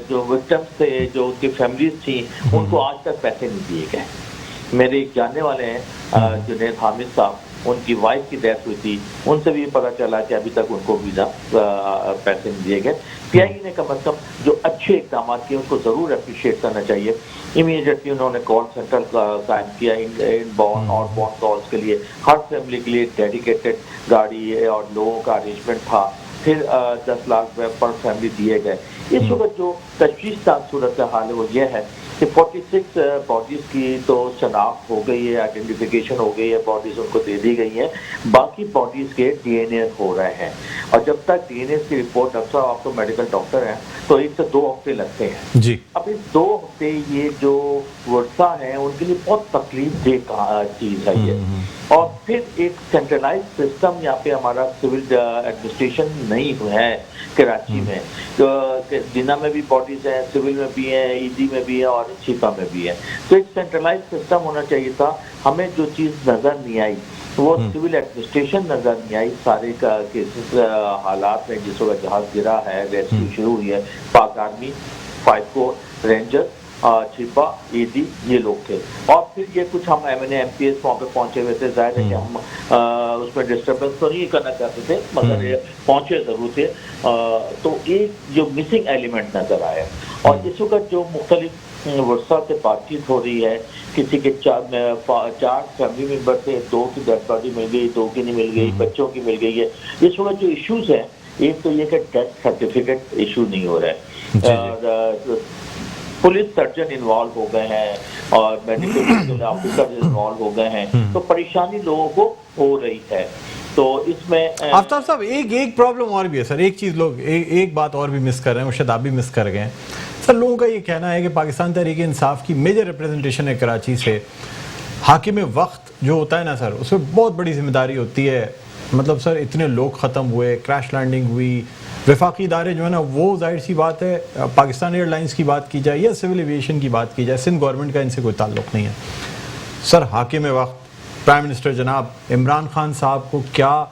جو وکٹمس تھے, جو ان کی فیملیز تھیں, ان کو آج تک پیسے نہیں دیے گئے. میرے ایک جاننے والے ہیں جنید حامد صاحب, ان کی وائف کی ڈیتھ ہوئی تھی، ان سے بھی پتہ چلا کہ ابھی تک ان کو ویزا پیسے نہیں دیے گئے۔ پی آئی نے کم از کم جو اچھے اقدامات کیے ان کو ضرور اپریشیٹ کرنا چاہیے۔ امیڈیٹلی انہوں نے کال سینٹر قائم کیا ان باؤنڈ اور باؤنڈ کالز کے لیے، ہر فیملی کے لیے ڈیڈیکیٹڈ گاڑی اور لوگوں کا ارینجمنٹ تھا، پھر 10 لاکھ پر فیملی دیے گئے۔ اس وقت جو تشویشناک صورت حال ہے وہ یہ ہے کہ 46 باڈیز کی تو شناخت ہو گئی ہے، آئیڈینٹیفیکیشن ہو گئی ہے، باڈیز ان کو دے دی گئی ہیں، باقی باڈیز کے ڈی این اے ہو رہے ہیں، اور جب تک ڈی این اے کی رپورٹ، ڈاکٹر صاحب آپ تو میڈیکل ڈاکٹر ہیں، تو 1 سے 2 ہفتے لگتے ہیں جی۔ اب اس 2 ہفتے یہ جو ورثہ ہیں ان کے لیے بہت تکلیف دہ چیز ہے یہ، اور پھر ایک سینٹرلائز سسٹم یہاں پہ ہمارا سول ایڈمنسٹریشن نہیں ہے کراچی میں، جنا میں بھی باڈیز ہیں، سول میں بھی ہیں، ای ڈی میں بھی ہیں اور چھپا میں بھی ہیں، تو ایک سینٹرلائز سسٹم ہونا چاہیے تھا۔ ہمیں جو چیز نظر نہیں آئی وہ سول ایڈمنسٹریشن نظر نہیں آئی، سارے کا کیسز حالات میں جس وقت جہاز گرا ہے، ریسکیو شروع ہوئی ہے، پاک آرمی، 5 کور رینجر، چھپا، ای ڈی، یہ لوگ تھے، اور پھر یہ کچھ ہم M N A M P S وہاں پہ پہنچے ہوئے تھے، ظاہر ہے کہ ہم اس میں ڈسٹربنس تو نہیں کرنا چاہتے تھے مگر یہ پہنچے ضرور تھے، تو ایک جو مسنگ ایلیمنٹ نظر آیا، اور اس وقت جو مختلف ورثہ سے بات چیت ہو رہی ہے، کسی کے 4 فیملی ممبر تھے، 2 کی ڈیتھ باڈی مل گئی، 2 کی نہیں مل گئی، بچوں کی مل گئی ہے۔ اس وقت جو ایشوز ہیں، ایک تو یہ کہ ڈیتھ سرٹیفکیٹ ایشو نہیں ہو رہا ہے، پولیس سرجن انوالو ہو گئے ہیں اور میڈیکل آفیسر انوالو ہو گئے ہیں، تو پریشانی لوگوں کو ہو رہی ہے۔ تو اس میں آفتاب صاحب ایک پرابلم اور بھی ہے سر، ایک چیز لوگ ایک بات اور بھی مس کر رہے ہیں، وہ شاید آپ بھی مس کر گئے ہیں سر۔ لوگوں کا یہ کہنا ہے کہ پاکستان تحریک انصاف کی میجر ریپریزنٹیشن ہے کراچی سے، حاکم وقت جو ہوتا ہے نا سر، اس میں بہت بڑی ذمہ داری ہوتی ہے۔ مطلب سر اتنے لوگ ختم ہوئے، کریش لینڈنگ ہوئی، وفاقی ادارے جو ہے نا وہ ظاہر سی بات ہے، پاکستان ایئر لائنس کی بات کی جائے یا سول ایویشن کی بات کی جائے، سندھ گورنمنٹ کا ان سے کوئی تعلق نہیں ہے سر۔ حاکم وقت پرائم منسٹر جناب عمران خان صاحب کو کیا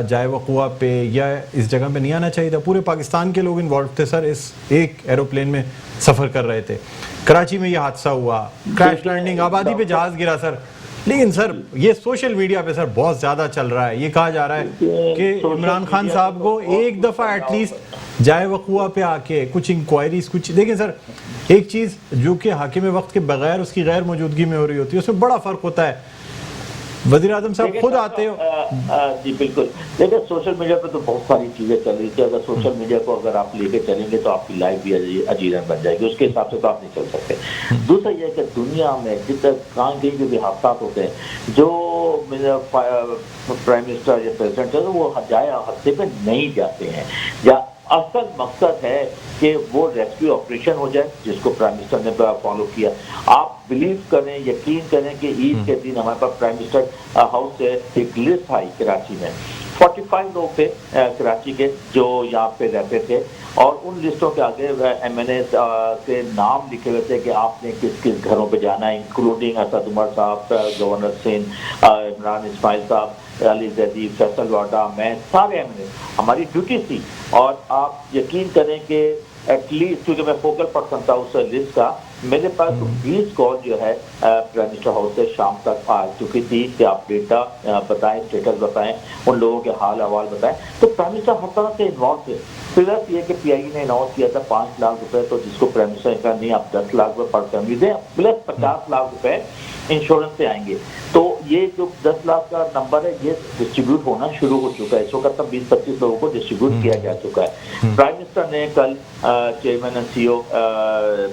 جائے وقوع پہ یا اس جگہ پہ نہیں آنا چاہیے تھا؟ پورے پاکستان کے لوگ انوالو تھے سر، اس ایک ایروپلین میں سفر کر رہے تھے، کراچی میں یہ حادثہ ہوا، کریش لینڈنگ، آبادی پہ جہاز گرا سر۔ لیکن سر یہ سوشل میڈیا پہ سر بہت زیادہ چل رہا ہے، یہ کہا جا رہا ہے کہ عمران خان صاحب کو ایک دفعہ ایٹ لیسٹ جائے وقوع پہ آ کے کچھ انکوائریز کچھ دیکھیں سر۔ ایک چیز جو کہ حاکم وقت کے بغیر اس کی غیر موجودگی میں ہو رہی ہوتی ہے، اس میں بڑا فرق ہوتا ہے۔ وزیر اعظم صاحب خود آتے ہو۔ جی بالکل، دیکھیں سوشل میڈیا پہ تو بہت ساری چیزیں چل رہی تھی، اگر سوشل میڈیا کو اگر آپ لے کے چلیں گے تو آپ کی لائف بھی عجیباً بن جائے گی، اس کے حساب سے تو آپ نہیں چل سکتے۔ دوسرا یہ ہے کہ دنیا میں جتنے کہاں کہیں جو بھی حادثات ہوتے ہیں، جو پرائم منسٹر یا پریزیڈنٹ ہے وہ جائے حادثے پہ نہیں جاتے ہیں، یا اصل مقصد ہے کہ وہ ریسکیو آپریشن ہو جائے جس کو پرائم منسٹر نے فالو کیا۔ آپ بلیو کریں، یقین کریں کہ عید کے دن ہمارے پاس پرائم منسٹر ہاؤس سے ایک لسٹ آئی کراچی میں، 45 لوگ تھے کراچی کے جو یہاں پہ رہتے تھے، اور ان لسٹوں کے آگے ایم این اے کے نام لکھے ہوئے تھے کہ آپ نے کس کس گھروں پہ جانا ہے، انکلوڈنگ اسد عمر صاحب، گورنر سندھ، عمران اسماعیل صاحب، علی زیدی، فیصل واڈا، میں، سارے ایم این اے، ہماری ڈیوٹی تھی۔ اور آپ یقین کریں کہ ایٹ لیسٹ، کیونکہ میں فوکل پرسن تھا اس لسٹ کا، میرے پاس 20 کال جو ہے پرائم منسٹر ہاؤس سے شام تک آ چکی تھی کہ آپ ڈیٹا بتائیں، اسٹیٹس بتائیں، ان لوگوں کے حال احوال بتائیں۔ تو پرائم منسٹر ہر طرح سے انوالو تھے۔ پلس یہ کہ پی آئی نے اناؤنس کیا تھا 5 لاکھ روپے، تو جس کو پرائم منسٹر نے کہا نہیں آپ 10 لاکھ روپے پر فیملی دیں، پلس 50 لاکھ روپے انشورنس سے آئیں گے۔ تو یہ جو 10 لاکھ کا نمبر ہے یہ ڈسٹریبیوٹ ہونا شروع ہو چکا ہے، اس وقت تک 20-25 لوگوں کو ڈسٹریبیوٹ کیا جا چکا ہے۔ پرائم منسٹر نے کل چیئرمین اینڈ سی او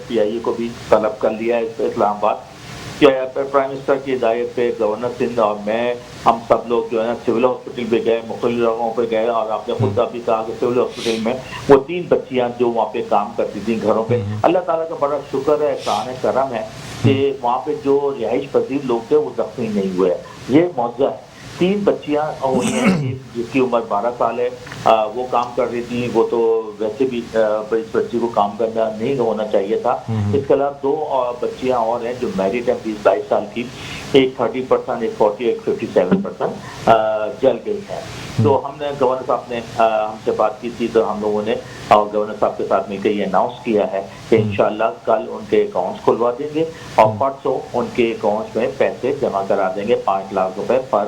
پی آئی اے کو بھی طلب کر لیا ہے اسلام آباد، کہ پرائم منسٹر کی ہدایت پہ گورنر سندھ اور میں، ہم سب لوگ جو ہے نا سول ہاسپٹل پہ گئے، مختلف جگہوں پہ گئے، اور آپ نے خود ابھی کہا کہ سول ہاسپٹل میں وہ 3 بچیاں جو وہاں پہ کام کرتی تھیں گھروں پہ، اللہ تعالیٰ کا بڑا شکر ہے، احسان ہے، کرم ہے کہ وہاں پہ جو رہائش پذیر لوگ تھے وہ زخمی نہیں ہوئے، یہ معجزہ ہے۔ 3 بچیاں ہوئی ہیں، ایک جس کی عمر 12 سال ہے، وہ کام کر رہی تھی، وہ تو ویسے بھی اس بچی کو کام کرنا نہیں ہونا چاہیے تھا۔ اس کے علاوہ 2 بچیاں اور ہیں جو میرڈ ہیں، 20-22 سال کی، ایک 30%، ایک 40%، ایک 57% جل گئی ہیں۔ تو ہم نے گورنر صاحب نے ہم سے بات کی تھی، تو ہم لوگوں نے اور گورنر صاحب کے ساتھ مل کے یہ اناؤنس کیا ہے کہ انشاءاللہ کل ان کے اکاؤنٹس کھلوا دیں گے، اور پرسوں ان کے اکاؤنٹس میں پیسے جمع کرا دیں گے، 5 لاکھ روپے پر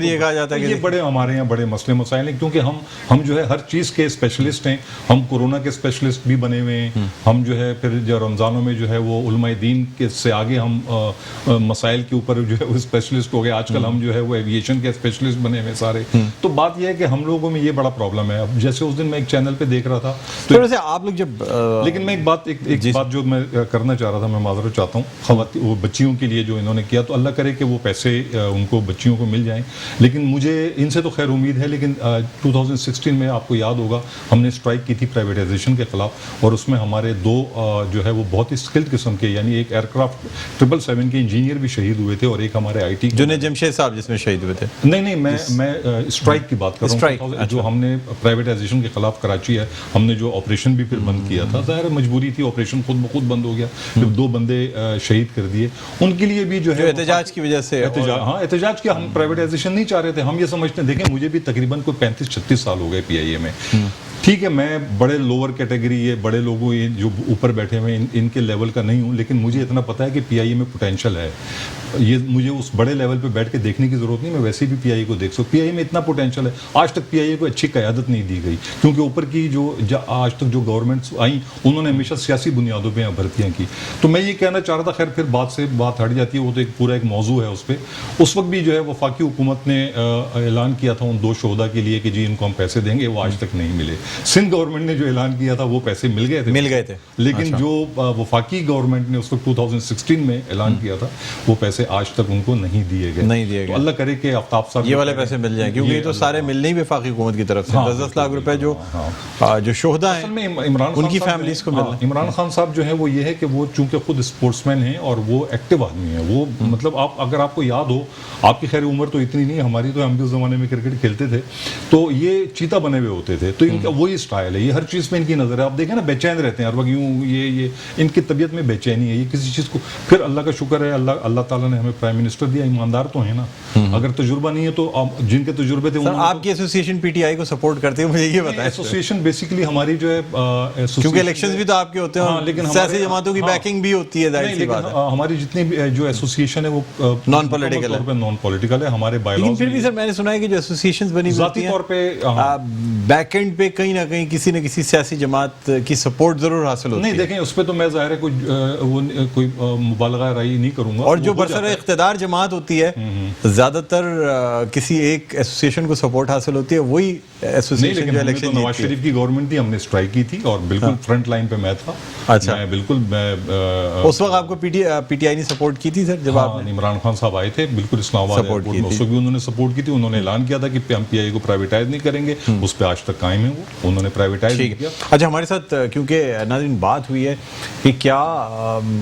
پھر یہ کہا جاتا ہے کہ یہ بڑے ہمارے یہاں بڑے مسئلے مسائل ہیں، کیونکہ ہم جو ہے ہر چیز کے اسپیشلسٹ ہیں. ہم کورونا کے اسپیشلسٹ بھی بنے ہوئے ہیں. ہم جو ہے پھر جو رمضانوں میں جو ہے وہ علماء دین کے سے آگے ہم مسائل کے اوپر جو ہے وہ اسپیشلسٹ ہو گئے. آج کل ہم جو ہے وہ ایویشن کے اسپیشلسٹ بنے ہوئے سارے. تو بات یہ ہے کہ ہم لوگوں میں یہ بڑا پرابلم ہے. اب جیسے اس دن میں ایک چینل پہ دیکھ رہا تھا تو ویسے آپ لوگ جب لیکن میں ایک بات جو میں کرنا چاہ رہا تھا، میں معذرت چاہتا ہوں خواتین وہ بچیوں کے لیے جو انہوں نے کیا، تو اللہ کرے کہ وہ پیسے ان کو بچیوں کو مل جائیں. لیکن مجھے ان سے تو خیر امید ہے، لیکن 2016 میں آپ کو یاد ہوگا ہم نے اسٹرائک کی تھی پرائیویٹائزیشن کے خلاف، اور اس میں ہمارے دو جو ہے وہ بہت ہی اسکلڈ قسم کے، یعنی ایک ایئر کرافٹ 777 کے انجینئر بھی شہید ہوئے تھے، اور ایک ہمارے آئی ٹی جنید جمشید صاحب جس میں شہید ہوئے تھے. نہیں میں اسٹرائک کی بات کر رہا ہوں. جو ہم نے پرائیویٹائزیشن کے خلاف کراچی ہے، ہم نے جو آپریشن بھی پھر بند کیا تھا، ظاہر مجبوری تھی، آپریشن خود بخود بند ہو گیا جب 2 بندے شہید کر دیے. ان کے لیے بھی جو ہے احتجاج کی وجہ سے احتجاج کیا، ہم پرائیویٹائزیشن نہیں چاہ رہے تھے. ہم یہ سمجھتے ہیں، دیکھیں مجھے بھی تقریباً کوئی 35-36 سال ہو گئے پی آئی اے میں. ٹھیک ہے، میں بڑے لوور کیٹیگری یہ بڑے لوگوں جو اوپر بیٹھے ہوئے ان کے لیول کا نہیں ہوں، لیکن مجھے اتنا پتہ ہے کہ پی آئی اے میں پوٹینشیل ہے. یہ مجھے اس بڑے لیول پہ بیٹھ کے دیکھنے کی ضرورت نہیں، میں ویسے بھی پی آئی اے کو دیکھ سکتا. پی آئی اے میں اتنا پوٹینشیل ہے. آج تک پی آئی اے کو اچھی قیادت نہیں دی گئی، کیونکہ اوپر کی جو آج تک جو گورنمنٹس آئیں انہوں نے ہمیشہ سیاسی بنیادوں پہ بھرتیاں کی. تو میں یہ کہنا چاہ رہا تھا، خیر پھر بات ہٹ جاتی ہے، وہ تو ایک پورا ایک موضوع ہے اس پہ. اس وقت بھی جو ہے وفاقی حکومت نے اعلان کیا تھا ان 2 شہداء کے لیے کہ جی ان کو ہم پیسے دیں گے، وہ آج تک نہیں ملے. سندھ گورنمنٹ نے جو اعلان کیا تھا وہ پیسے مل گئے تھے، لیکن جو وفاقی گورنمنٹ نے اس وقت 2016 میں اعلان کیا تھا وہ پیسے آج تک ان کو نہیں دیے گئے. تو اللہ کرے کہ آفتاب صاحب یہ والے پیسے مل جائیں، کیونکہ یہ تو سارے ملنے ہی وفاقی حکومت کی طرف سے 10 لاکھ روپے جو شہداء ہیں ان کی فیملیز کو ملنا. عمران خان صاحب جو ہیں وہ یہ ہے کہ وہ چونکہ خود اسپورٹس مین ہیں اور وہ ایکٹیو آدمی ہیں. وہ مطلب اگر آپ کو یاد ہو، آپ کی خیر عمر تو اتنی نہیں، ہماری تو ہم بھی اس زمانے میں کرکٹ کھیلتے تھے، تو یہ چیتا بنے ہوئے ہوتے تھے. تو ان کا وہی اسٹائل ہے، یہ ہر چیز میں ان کی نظر ہے. آپ دیکھیں نا، بے چین رہتے ہیں ہر وقت، یوں یہ ان کی طبیعت میں بے چینی ہے. یہ کسی چیز کو پھر اللہ کا شکر ہے، اللہ تعالیٰ نے ہمیں پرائم منسٹر دیا، ایماندار تو ہیں نا. اگر تجربہ نہیں ہے تو جن کے تجربے تھے. آپ کی ایسوسیشن پی ٹی آئی کو سپورٹ کرتے ہیں، مجھے یہ بتائیں. ایسوسیشن بیسیکلی ہماری جو ہے، کیونکہ الیکشنز بھی تو آپ کے ہوتے ہیں، لیکن سیاسی جماعتوں کی بیکنگ بھی ہوتی ہے. ظاہر سی بات ہے ہماری جتنی بھی جو ایسوسیشن ہے وہ نان پولیٹیکل ہے. ہمارے بائی لیکن پھر بھی سر میں نے سنا ہے کہ جو ایسوسیشنز بنی ذاتی طور پہ بیک اینڈ پہ کہیں نہ کہیں کسی نہ کسی سیاسی جماعت کی سپورٹ ضرور حاصل ہوتی ہے. نہیں دیکھیں، اس پہ تو میں ظاہر ہے کوئی مبالغہ رائے نہیں کروں گا. اور جو برسر اقتدار جماعت ہوتی ہے زیادہ تر کسی ایک ایسوسیشن کو سپورٹ حاصل ہوتی ہے، وہی ایسوسیشن جو الیکشن جیتتی ہے. نواز شریف کی گورنمنٹ تھی، ہم نے اسٹرائک کی تھی اور بالکل فرنٹ لائن پہ میں تھا. اچھا، بالکل اس وقت آپ کو پی ٹی آئی نے سپورٹ کی تھی سر جب آپ عمران خان صاحب آئے تھے؟ بالکل اسلام آباد ایئرپورٹ میں اس وقت بھی انہوں نے سپورٹ کی تھی. انہوں نے اعلان کیا تھا کہ ہم پی آئی کو پرائیویٹائز نہیں کریں گے، اس پہ آج تک قائم ہیں. وہ انہوں نے پرائیویٹائز کیا. اچھا، ہمارے ساتھ کیونکہ ناظرین بات ہوئی ہے کہ کیا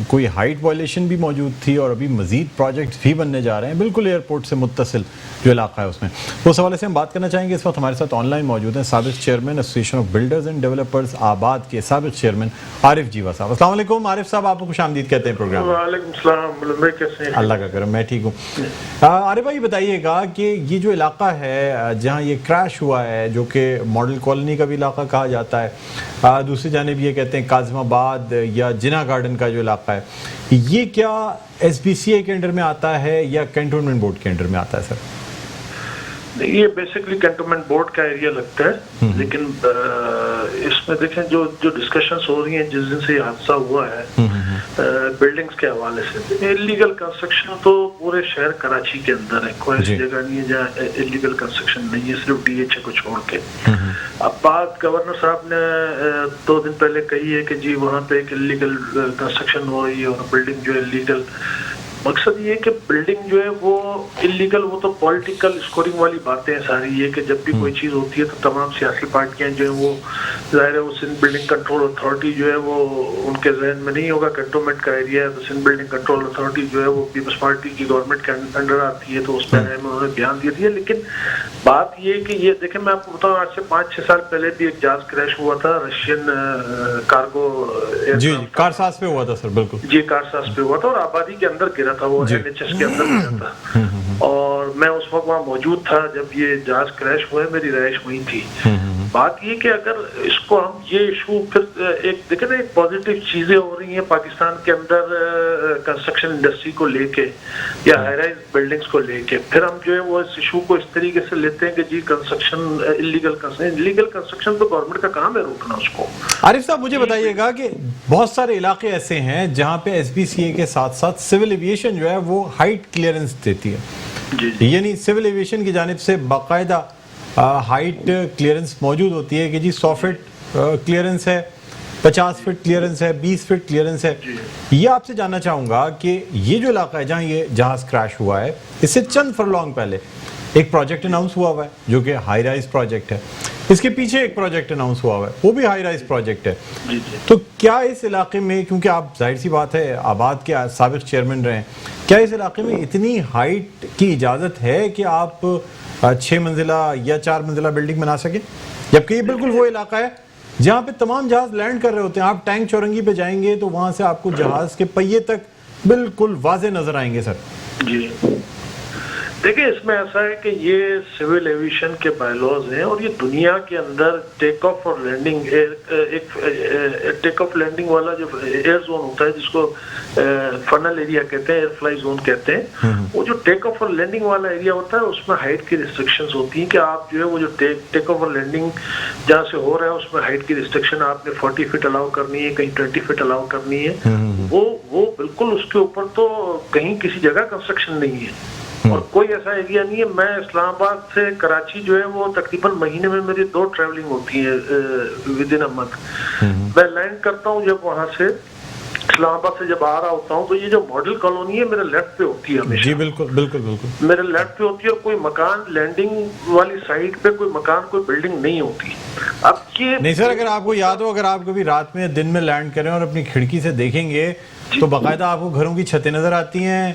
کوئی ہائٹ وائلیشن بھی موجود تھی اور ابھی مزید پروجیکٹس بھی بننے جا رہے ہیں بالکل ایئرپورٹ سے متصل جو علاقہ ہے اس میں، اس حوالے سے ہم بات کرنا چاہیں گے. اس وقت ہمارے ساتھ آن لائن موجود ہیں سابق chairman association of builders and developers آباد کے سابق چیئرمین عارف جیوا صاحب. السلام علیکم عارف صاحب، آپ کو خوش آمدید کہتے ہیں پروگرام. وعلیکم السلام، کیسے ہیں؟ اللہ کا کرم، میں ٹھیک ہوں. عارف بھائی بتائیے گا کہ یہ جو علاقہ ہے جہاں یہ کریش ہوا ہے، جو کہ ماڈل کالونی کا بھی علاقہ کہا جاتا ہے، دوسری جانب یہ کہتے ہیں کاظم آباد یا جناح گارڈن کا جو علاقہ ہے، یہ کیا ایس بی سی اے کے انڈر میں آتا ہے یا کینٹونمنٹ بورڈ کے انڈر میں آتا ہے سر؟ یہ بیسکلی کنٹونمنٹ بورڈ کا ایریا لگتا ہے، لیکن اس میں دیکھیں جو ڈسکشنز ہو رہی ہیں جس دن سے یہ حادثہ ہوا ہے بلڈنگز کے حوالے سے، انلیگل کنسٹرکشن تو پورے شہر کراچی کے اندر ہے. کوئی ایسی جگہ نہیں ہے جہاں انلیگل کنسٹرکشن نہیں ہے، صرف ڈی ایچ اے کو چھوڑ کے. اب بات گورنر صاحب نے 2 دن پہلے کہی ہے کہ جی وہاں پہ ایک انلیگل کنسٹرکشن ہو رہی ہے اور بلڈنگ جو ہے انلیگل. مقصد یہ ہے کہ بلڈنگ جو ہے وہ انلیگل، وہ تو پولیٹیکل اسکورنگ والی باتیں ہیں ساری. یہ کہ جب بھی کوئی چیز ہوتی ہے تو تمام سیاسی پارٹیاں جو ہیں وہ ظاہر ہے وہ سندھ بلڈنگ کنٹرول اتھارٹی جو ہے وہ ان کے ذہن میں نہیں ہوگا. کنٹونمنٹ کا ایریا ہے تو سندھ بلڈنگ کنٹرول اتھارٹی جو ہے وہ پیپلز پارٹی کی گورنمنٹ کے انڈر آتی ہے، تو اس پہ انہوں نے بیان دیا دیا. لیکن بات یہ کہ یہ دیکھیں، میں آپ کو بتاؤں آج سے 5-6 سال پہلے بھی ایک جہاز کریش ہوا تھا رشین کارگو، جی کارساز پہ ہوا تھا سر. بالکل جی کارساز پہ ہوا تھا اور آبادی کے اندر گرا تھا، وہ این ایچ ایس کے اندر گرا تھا. اور میں اس وقت وہاں موجود تھا جب یہ جہاز کریش ہوا ہے، میری رہائش وہیں تھی. بات یہ کہ اگر اس کو ہم یہ ایشو پھر ایک دیکھیں نا ایک پازیٹیو چیزیں ہو رہی ہیں پاکستان کے اندر کنسٹرکشن انڈسٹری کو لے کے یا ہائی رائز بلڈنگز کو لے کے، پھر ہم جو ہے وہ اس ایشو کو اس طریقے سے لیتے ہیں کہ جی کنسٹرکشن انلیگل کنسٹرکشن تو گورنمنٹ کا کام ہے روکنا اس کو۔ عارف صاحب مجھے بتائیے گا کہ بہت سارے علاقے ایسے ہیں جہاں پہ ایس بی سی اے کے ساتھ ساتھ سول ایویشن جو ہے وہ ہائٹ کلیئرنس دیتی ہے، یعنی سول ایویشن کی جانب سے باقاعدہ ہائٹ کلیئرنس موجود ہوتی ہے کہ جی 100 فٹ کلیئرنس ہے، 50 فٹ کلیئرنس ہے، 20 فٹ کلیئرنس ہے۔ یہ آپ سے جاننا چاہوں گا کہ یہ جو علاقہ ہے جہاں یہ جہاز کریش ہوا ہے، اس سے چند فرلانگ پہلے ایک پروجیکٹ اناؤنس ہوا ہے جو کہ ہائی رائز پروجیکٹ ہے، اس کے پیچھے ایک پروجیکٹ اناؤنس ہوا ہے وہ بھی ہائی رائز پروجیکٹ ہے۔ تو کیا اس علاقے میں، کیونکہ آپ ظاہر سی بات ہے آباد کے سابق چیئرمین رہے ہیں، کیا اس علاقے میں اتنی ہائٹ کی اجازت ہے کہ آپ 6 منزلہ یا 4 منزلہ بلڈنگ بنا سکیں؟ جبکہ یہ بالکل وہ علاقہ ہے جہاں پہ تمام جہاز لینڈ کر رہے ہوتے ہیں، آپ ٹینک چورنگی پہ جائیں گے تو وہاں سے آپ کو جہاز کے پہیے تک بالکل واضح نظر آئیں گے سر۔ جی دیکھیں اس میں ایسا ہے کہ یہ سول ایویشن کے بائیلاز ہیں اور یہ دنیا کے اندر ٹیک آف اور لینڈنگ، ایک ٹیک آف لینڈنگ والا جو ایئر زون ہوتا ہے جس کو فنل ایریا کہتے ہیں، ایئر فلائی زون کہتے ہیں، وہ جو ٹیک آف اور لینڈنگ والا ایریا ہوتا ہے اس میں ہائٹ کی ریسٹرکشنز ہوتی ہیں کہ آپ جو ہے وہ جو ٹیک آف اور لینڈنگ جہاں سے ہو رہا ہے اس میں ہائٹ کی ریسٹرکشن آپ نے 40 فٹ الاؤ کرنی ہے، کہیں 20 فٹ الاؤ کرنی ہے، وہ بالکل اس کے اوپر تو کہیں کسی جگہ کنسٹرکشن نہیں ہے اور کوئی ایسا ایریا نہیں ہے۔ میں اسلام آباد سے کراچی جو ہے وہ تقریباً مہینے میں میری 2 ٹریولنگ ہوتی ہے ود ان اے منتھ۔ میں لینڈ کرتا ہوں جب وہاں سے اسلام آباد سے جب آ رہا ہوتا ہوں تو یہ جو ماڈل کالونی ہے میرے لیفٹ پہ ہوتی ہے ہمیشہ، جی بالکل بالکل بالکل میرے لیفٹ پہ ہوتی ہے اور کوئی مکان لینڈنگ والی سائٹ پہ کوئی مکان کوئی بلڈنگ نہیں ہوتی۔ اب یہ نہیں سر، اگر آپ کو یاد ہو، اگر آپ کبھی رات میں دن میں لینڈ کریں اور اپنی کھڑکی سے دیکھیں گے تو باقاعدہ آپ کو گھروں کی چھتیں نظر آتی ہیں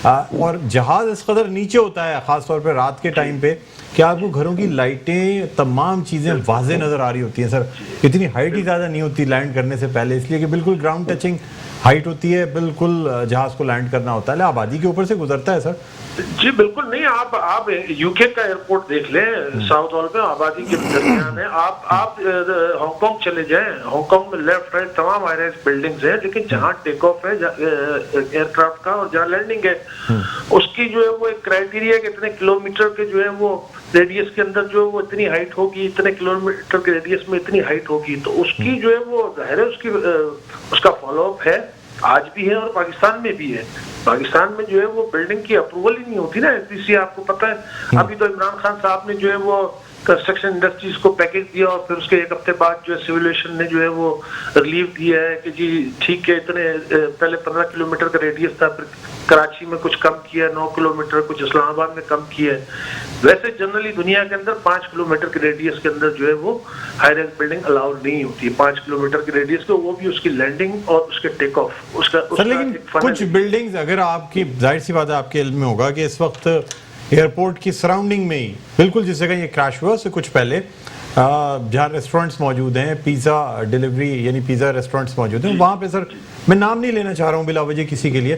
اور جہاز اس قدر نیچے ہوتا ہے خاص طور پہ رات کے ٹائم پہ کہ آپ کو گھروں کی لائٹیں تمام چیزیں واضح نظر آ رہی ہوتی ہیں سر۔ اتنی ہائٹ ہی زیادہ نہیں ہوتی لینڈ کرنے سے پہلے، اس لیے کہ بالکل گراؤنڈ ٹچنگ ہائٹ ہوتی ہے، بالکل جہاز کو لینڈ کرنا ہوتا ہے، آبادی کے اوپر سے گزرتا ہے سر۔ جی بالکل نہیں، آپ یو کے کا ایئرپورٹ دیکھ لیں، ساؤتھ ہال میں آبادی کے درمیان ہے، آپ ہانگ کانگ چلے جائیں، ہانگ کانگ میں لیفٹ رائٹ تمام ہائی رائز بلڈنگز ہیں، لیکن جہاں ٹیک آف ہے ایئر کرافٹ کا اور جہاں لینڈنگ ہے اس کی جو ہے وہ ایک کرائٹیریا کہ اتنے کلومیٹر کے جو ہے وہ ریڈیس کے اندر جو وہ اتنی ہائٹ ہوگی، اتنے کلومیٹر کے ریڈیس میں اتنی ہائٹ ہوگی، تو اس کی جو ہے وہ ظاہر ہے اس کا فالو اپ ہے، آج بھی ہے اور پاکستان میں بھی ہے۔ پاکستان میں جو ہے وہ بلڈنگ کی اپروول ہی نہیں ہوتی نا، ایس بی سی آپ کو پتہ ہے، ابھی تو عمران خان صاحب نے جو ہے وہ کنسٹرکشن انڈسٹریز کو پیکیج دیا اور پھر اس کے 1 ہفتے بعد جو ہے سیولیشن نے جو ہے وہ ریلیف دیا ہے کہ جی ٹھیک ہے، اتنے پہلے 15 کلومیٹر کا ریڈیس تھا، پھر کراچی میں کچھ کم کیا 9 کلومیٹر، کچھ اسلام آباد میں کم کیا ہے۔ ویسے جنرلی دنیا کے اندر 5 کلومیٹر کے ریڈیس کے اندر جو ہے وہ ہائی رائز بلڈنگ الاؤڈ نہیں ہوتی ہے، 5 کلومیٹر کے ریڈیس کے، وہ بھی اس کی لینڈنگ اور اس کے ٹیک آف اس کا سر۔ لیکن کچھ بلڈنگز اگر آپ کی، ظاہر سی بات ہے آپ کے علم میں ہوگا کہ اس وقت ایئرپورٹ کی سراؤنڈنگ میں ہی بالکل جس جگہ یہ کریش ہوا اس سے کچھ پہلے جہاں ریسٹورنٹس موجود ہیں، پیزا ڈیلیوری یعنی پیزا ریسٹورنٹس موجود ہیں، وہاں پہ سر میں نام نہیں لینا چاہ رہا ہوں بلا وجہ کسی کے لیے،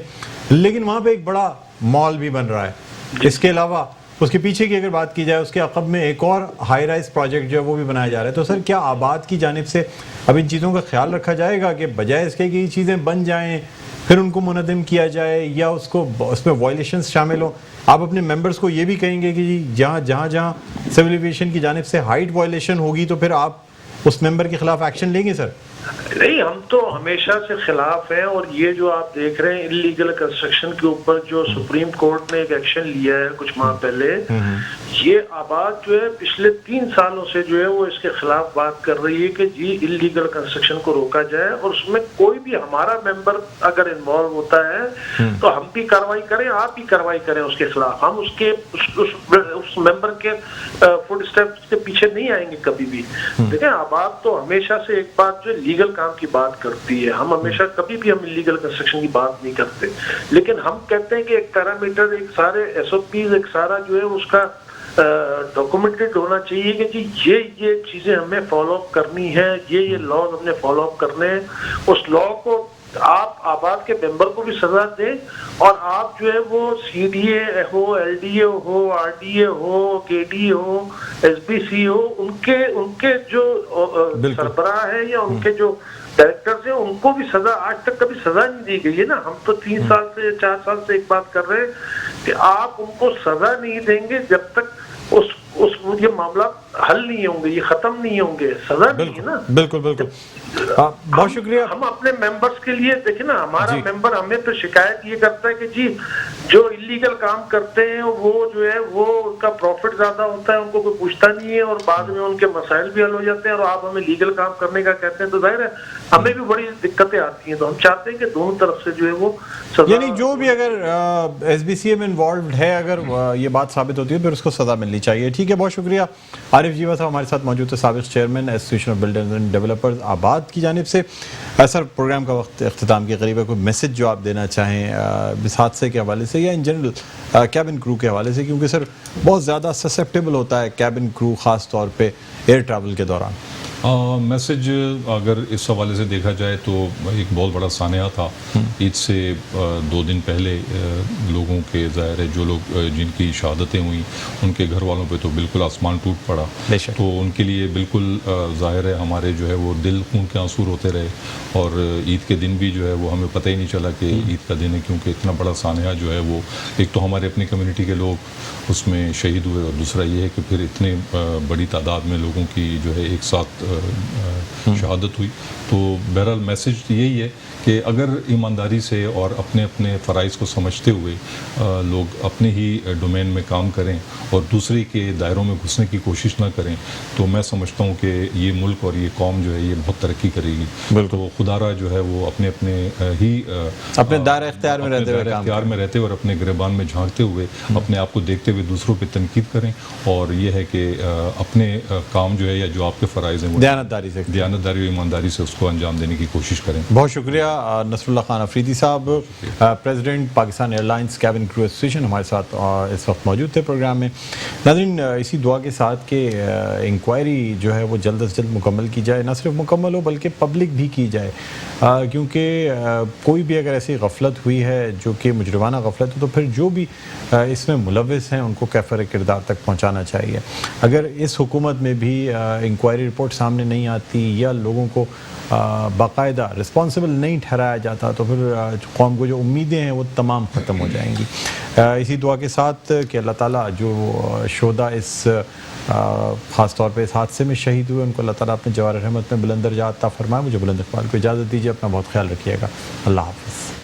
لیکن وہاں پہ ایک بڑا مال بھی بن رہا ہے۔ اس کے علاوہ اس کے پیچھے کی اگر بات کی جائے اس کے عقب میں ایک اور ہائی رائز پروجیکٹ جو ہے وہ بھی بنایا جا رہا ہے۔ تو سر کیا آباد کی جانب سے اب ان چیزوں کا خیال رکھا جائے گا کہ بجائے اس کے کہ یہ چیزیں بن جائیں پھر ان کو منہدم کیا جائے یا اس میں وائلیشنز شامل ہوں، آپ اپنے ممبرز کو یہ بھی کہیں گے کہ جی جہاں سول ایویشن کی جانب سے ہائٹ وائلیشن ہوگی تو پھر آپ اس ممبر کے خلاف ایکشن لیں گے؟ سر نہیں، ہم تو ہمیشہ سے خلاف ہیں، اور یہ جو آپ دیکھ رہے ہیں انلیگل کنسٹرکشن کے اوپر جو سپریم کورٹ نے ایک ایکشن لیا ہے کچھ ماہ پہلے، یہ آباد جو ہے پچھلے 3 سالوں سے جو ہے وہ اس کے خلاف بات کر رہی ہے کہ جی انلیگل کنسٹرکشن کو روکا جائے، اور اس میں کوئی بھی ہمارا ممبر اگر انوالو ہوتا ہے تو ہم بھی کاروائی کریں، آپ بھی کاروائی کریں اس کے خلاف، ہم اس ممبر کے فوٹ اسٹیپس کے پیچھے نہیں آئیں گے کبھی بھی۔ دیکھیں آباد تو ہمیشہ سے ایک بات جو لیگل کام کی بات کرتی ہے، ہم ہمیشہ کبھی بھی ہم انلیگل کنسٹرکشن کی بات نہیں کرتے، لیکن ہم کہتے ہیں کہ ایک پیرامیٹر، ایک سارے ایس او پیز، ایک سارا جو ہے اس کا ڈاکومنٹڈ ہونا چاہیے کہ جی یہ چیزیں ہمیں فالو اپ کرنی ہے، یہ لاز ہم نے فالو اپ کرنے ہیں، اس لا کو آپ آباد کے ممبر کو بھی سزا دیں اور آپ جو ہے وہ سی ڈی اے ہو, ایل ڈی اے ہو, آر ڈی اے ہو, کے ڈی ہو, ایس بی سی ہو, ان کے جو سربراہ ہے یا ان کے جو ڈائریکٹرز ہیں ان کو بھی سزا, آج تک کبھی سزا نہیں دی گئی ہے نا. ہم تو 3 سال سے 4 سال سے ایک بات کر رہے ہیں کہ آپ ان کو سزا نہیں دیں گے جب تک یہ معاملہ حل نہیں ہوں گے, یہ ختم نہیں ہوں گے. سزا نہیں ہے نا. بالکل بالکل. بہت شکریہ. ہم اپنے ممبرز کے لیے دیکھیں نا, ہمارا ممبر ہمیں تو شکایت یہ کرتا ہے کہ جی جو انلیگل کام کرتے ہیں وہ جو ہے وہ ان کا پروفٹ زیادہ ہوتا ہے, ان کو کوئی پوچھتا نہیں ہے اور بعد میں ان کے مسائل بھی حل ہو جاتے ہیں, اور آپ ہمیں لیگل کام کرنے کا کہتے ہیں تو ظاہر ہے ہمیں بھی بڑی دقتیں آتی ہیں. تو ہم چاہتے ہیں کہ دونوں طرف سے جو ہے وہ سزا, یعنی جو بھی اگر ایس بی سی اے میں انوالوڈ ہے, اگر یہ بات ثابت ہوتی ہے پھر اس کو سزا ملنی چاہیے. ٹھیک ہے, بہت شکریہ. عارف جیوا صاحب ہمارے ساتھ موجود ہے, سابق chairman association of builders and developers آباد کی جانب سے. سر, پروگرام کا وقت اختتام کے قریب ہے, کوئی میسج جو آپ دینا چاہیں اس حادثے کے حوالے سے یا ان جنرل کیبن کرو کے حوالے سے, کیونکہ سر بہت زیادہ سسیپٹیبل ہوتا ہے کیبن کرو خاص طور پہ ایئر ٹریول کے دوران. میسج اگر اس حوالے سے دیکھا جائے تو ایک بہت بڑا سانحہ تھا. عید سے 2 دن پہلے لوگوں کے, ظاہر ہے جو لوگ جن کی شہادتیں ہوئیں ان کے گھر والوں پہ تو بالکل آسمان ٹوٹ پڑا. تو ان کے لیے بالکل ظاہر ہے ہمارے جو ہے وہ دل خون کے آنسو ہوتے رہے, اور عید کے دن بھی جو ہے وہ ہمیں پتہ ہی نہیں چلا کہ عید کا دن ہے, کیونکہ اتنا بڑا سانحہ جو ہے وہ ایک تو ہمارے اپنی کمیونٹی کے لوگ اس میں شہید ہوئے, اور دوسرا یہ ہے کہ پھر اتنے بڑی تعداد میں لوگوں کی جو ہے ایک ساتھ شہادت ہوئی. تو بہرحال میسج یہی ہے کہ اگر ایمانداری سے اور اپنے اپنے فرائض کو سمجھتے ہوئے لوگ اپنے ہی ڈومین میں کام کریں اور دوسرے کے دائروں میں گھسنے کی کوشش نہ کریں, تو میں سمجھتا ہوں کہ یہ ملک اور یہ قوم جو ہے یہ بہت ترقی کرے گی. تو خدا را جو ہے وہ اپنے ہی اپنے دائرہ اختیار میں رہتے ہوئے اور اپنے گریبان میں جھانکتے ہوئے اپنے آپ کو دیکھتے ہوئے دوسروں پہ تنقید کریں, اور یہ ہے کہ اپنے کام جو ہے یا جو آپ کے فرائض ہیں وہ دیانتداری و ایمانداری سے اس کو انجام دینے کی کوشش کریں. بہت شکریہ. نصر اللہ خان افریدی صاحب, president Pakistan airlines cabin crew association, ہمارے ساتھ اس وقت موجود تھے پروگرام میں. ناظرین, اسی دعا کے ساتھ کہ انکوائری جو ہے وہ جلد از جلد مکمل کی جائے, نہ صرف مکمل ہو بلکہ پبلک بھی کی جائے, کیونکہ کوئی بھی اگر ایسی غفلت ہوئی ہے جو کہ مجرمانہ غفلت ہو تو پھر جو بھی اس میں ملوث ہیں ان کو کیفر کردار تک پہنچانا چاہیے. اگر اس حکومت میں بھی انکوائری رپورٹ سامنے نہیں آتی یا لوگوں کو باقاعدہ رسپانسبل نہیں ٹھہرایا جاتا تو پھر قوم کو جو امیدیں ہیں وہ تمام ختم ہو جائیں گی. اسی دعا کے ساتھ کہ اللہ تعالیٰ جو شہداء اس خاص طور پہ اس حادثے میں شہید ہوئے ان کو اللہ تعالیٰ اپنے جوار رحمت میں بلند درجات عطا فرمائے. مجھے بلند اقبال کو اجازت دیجیے, اپنا بہت خیال رکھیے گا. اللہ حافظ.